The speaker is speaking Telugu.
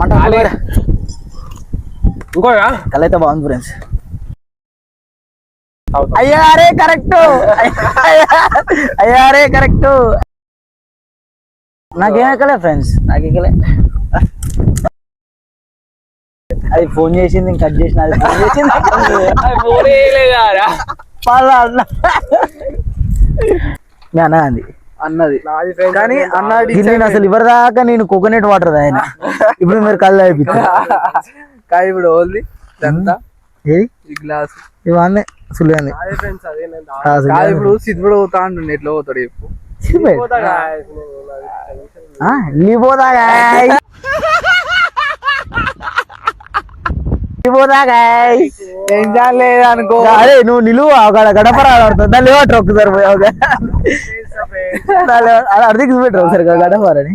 మంట మంట ఇంకో కళ అయితే బాగుంది ఫ్రెండ్స్. అయ్యారే కరెక్ట్, అయ్యారే కరెక్ట్. నాకేం ఎక్కలే ఫ్రెండ్స్, నాకెక్కలే. అది ఫోన్ చేసింది కట్ చేసిన, అది ఫోన్ చేసింది మీ అన్న అంది అన్నది కానీ అన్నది నేను అసలు ఇవరి దాకా నేను కోకోనట్ వాటర్ ఆయన ఇప్పుడు మీరు కళ్ళు అయిపోతుంది. కానీ ఇప్పుడు ఓన్లీ ఏది ఈ గ్లాస్ ఇవన్నీ సులువంది. ఇప్పుడు సిద్ధుడు పోతా అంటుండే, ఎట్లా పోతాడు చెప్పు. లేదనుకో, అదే నువ్వు నిలువు అక్కడ గడప ఆడుతుంది దాన్ని లేవట్రు ఒక్కసారి పోయి అర్థం పెట్టరు ఒకసారి గడపారని.